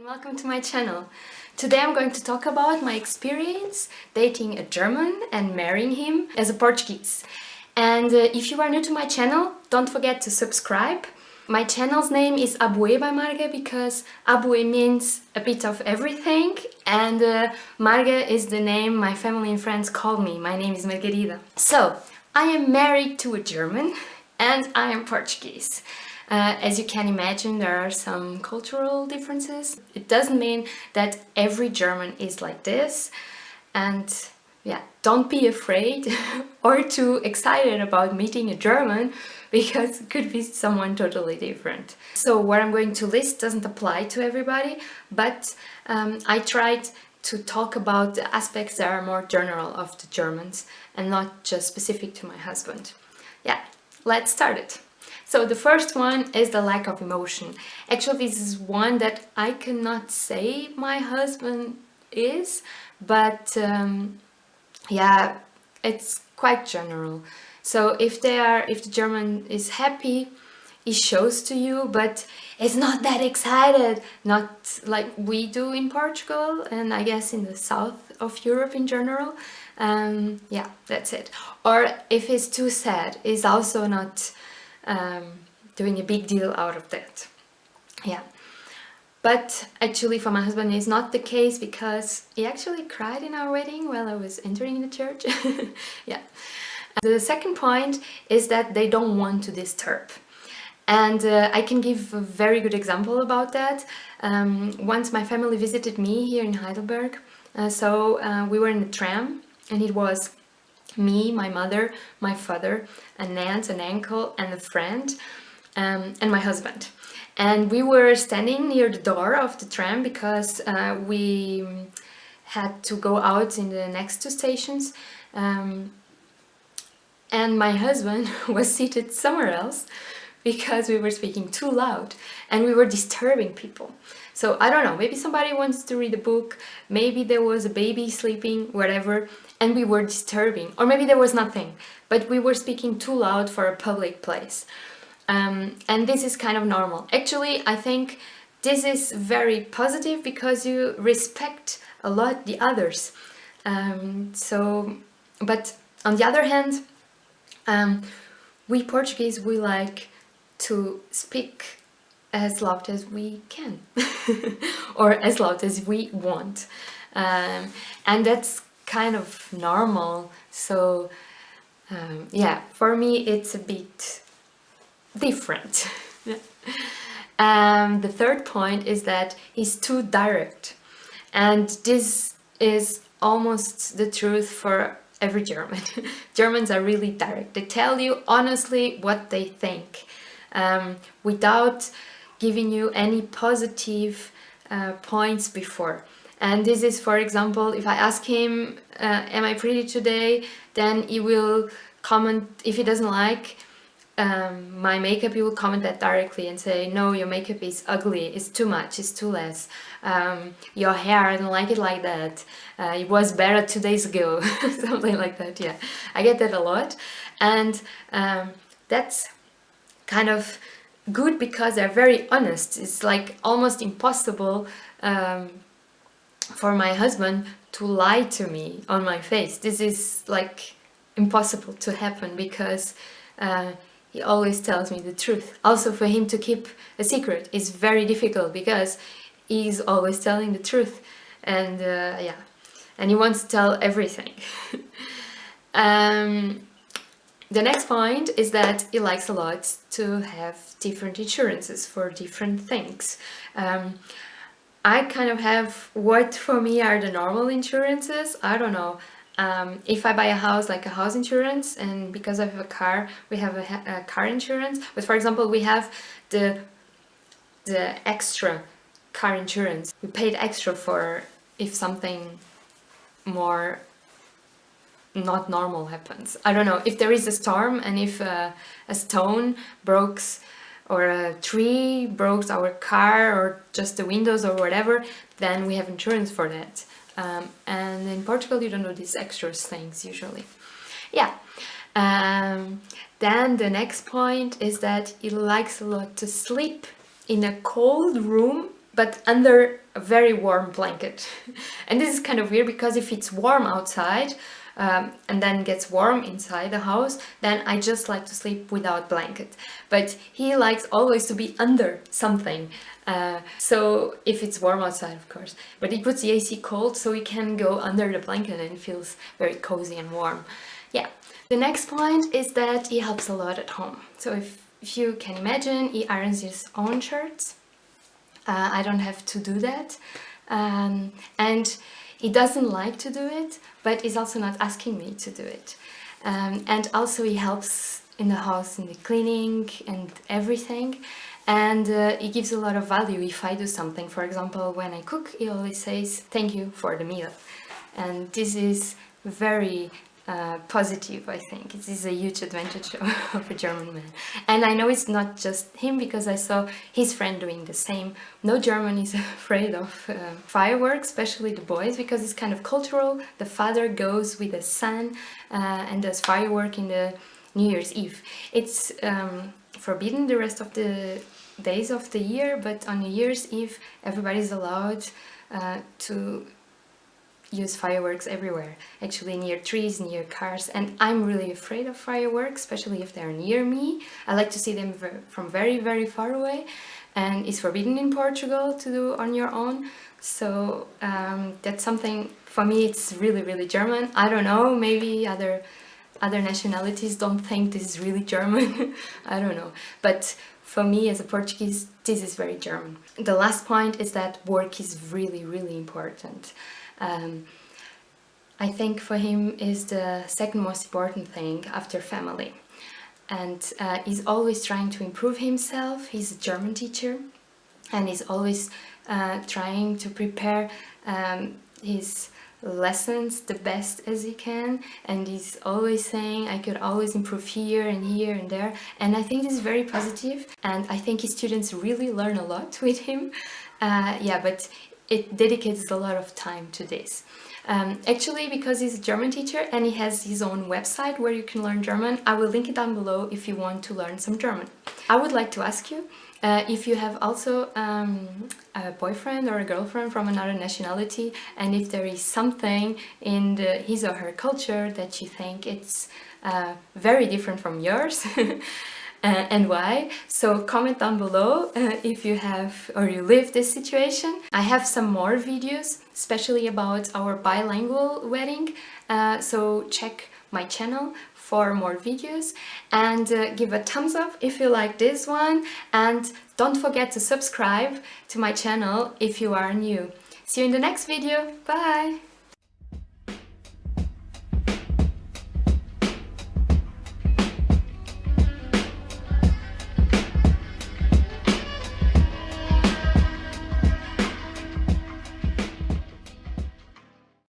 welcome to my channel. Today I'm going to talk about my experience dating a German and marrying him as a Portuguese. And if you are new to my channel, don't forget to subscribe. My channel's name is Abue by Marga because Abue means a bit of everything, and Marga is the name my family and friends call me. My name is Margarida. So, I am married to a German and I am Portuguese. As you can imagine, there are some cultural differences. It doesn't mean that every German is like this, and yeah, don't be afraid or too excited about meeting a German because it could be someone totally different. So what I'm going to list doesn't apply to everybody, but I tried to talk about the aspects that are more general of the Germans and not just specific to my husband. Yeah, let's start it. So the first one is the lack of emotion. Actually, this is one that I cannot say my husband is, but yeah, it's quite general. So if the German is happy, he shows to you, but it's not that excited, not like we do in Portugal and I guess in the south of Europe in general. Yeah, that's it. Or if he's too sad, he's also not doing a big deal out of that. Yeah, but actually for my husband it's not the case because he actually cried in our wedding while I was entering the church. Yeah. The second point is that they don't want to disturb. And I can give a very good example about that. Once my family visited me here in Heidelberg, we were in a tram and it was me, my mother, my father, an aunt, an uncle and a friend, and my husband. And we were standing near the door of the tram because we had to go out in the next two stations, and my husband was seated somewhere else because we were speaking too loud and we were disturbing people. So I don't know, maybe somebody wants to read a book, maybe there was a baby sleeping, whatever, and we were disturbing, or maybe there was nothing, but we were speaking too loud for a public place. And this is kind of normal. Actually, I think this is very positive because you respect a lot the others. But on the other hand, we Portuguese, we like to speak as loud as we can or as loud as we want, and that's kind of normal. So yeah, for me it's a bit different. The third point is that he's too direct, and this is almost the truth for every German. Germans are really direct. They tell you honestly what they think, without giving you any positive points before. And this is, for example, if I ask him, am I pretty today? Then he will comment. If he doesn't like my makeup, he will comment that directly and say, no, your makeup is ugly, it's too much, it's too less. Your hair, I don't like it like that. It was better 2 days ago. Something like that. Yeah, I get that a lot. And that's kind of good because they're very honest. It's like almost impossible for my husband to lie to me on my face. This is like impossible to happen because he always tells me the truth. Also, for him to keep a secret is very difficult because he's always telling the truth, and yeah, and he wants to tell everything. The next point is that he likes a lot to have different insurances for different things. I kind of have what for me are the normal insurances. I don't know. If I buy a house, like a house insurance, and because I have a car, we have a car insurance. But for example, we have the extra car insurance. We paid extra for if something more not normal happens. I don't know, if there is a storm and if a stone breaks or a tree breaks our car or just the windows or whatever, then we have insurance for that. And in Portugal you don't do these extra things usually. Yeah. Then the next point is that he likes a lot to sleep in a cold room but under a very warm blanket. And this is kind of weird because if it's warm outside and then gets warm inside the house, then I just like to sleep without blanket. But he likes always to be under something. So if it's warm outside, of course, but he puts the AC cold so he can go under the blanket and feels very cozy and warm. Yeah. The next point is that he helps a lot at home. So if you can imagine, he irons his own shirts. I don't have to do that. And he doesn't like to do it, but he's also not asking me to do it. And also he helps in the house in the cleaning and everything. And he gives a lot of value if I do something. For example, when I cook, he always says, "Thank you for the meal." And this is very positive, I think. This is a huge advantage of a German man. And I know it's not just him, because I saw his friend doing the same. No German is afraid of fireworks, especially the boys, because it's kind of cultural. The father goes with the son and does firework in the New Year's Eve. It's forbidden the rest of the days of the year, but on New Year's Eve everybody's allowed to use fireworks everywhere, actually near trees, near cars, and I'm really afraid of fireworks, especially if they're near me. I like to see them from very, very far away, and it's forbidden in Portugal to do on your own. So that's something, for me, it's really, really German. I don't know, maybe other nationalities don't think this is really German. I don't know, but for me as a Portuguese, this is very German. The last point is that work is really, really important. I think for him is the second most important thing after family, and he's always trying to improve himself. He's a German teacher, and he's always trying to prepare his lessons the best as he can, and he's always saying, I could always improve here and here and there, and I think this is very positive, and I think his students really learn a lot with him. Yeah, but it dedicates a lot of time to this. Actually, because he's a German teacher and he has his own website where you can learn German, I will link it down below if you want to learn some German. I would like to ask you if you have also a boyfriend or a girlfriend from another nationality, and if there is something in his or her culture that you think it's very different from yours. And why. So comment down below if you have or you live this situation. I have some more videos, especially about our bilingual wedding, so check my channel for more videos, and give a thumbs up if you like this one, and don't forget to subscribe to my channel if you are new. See you in the next video. Bye!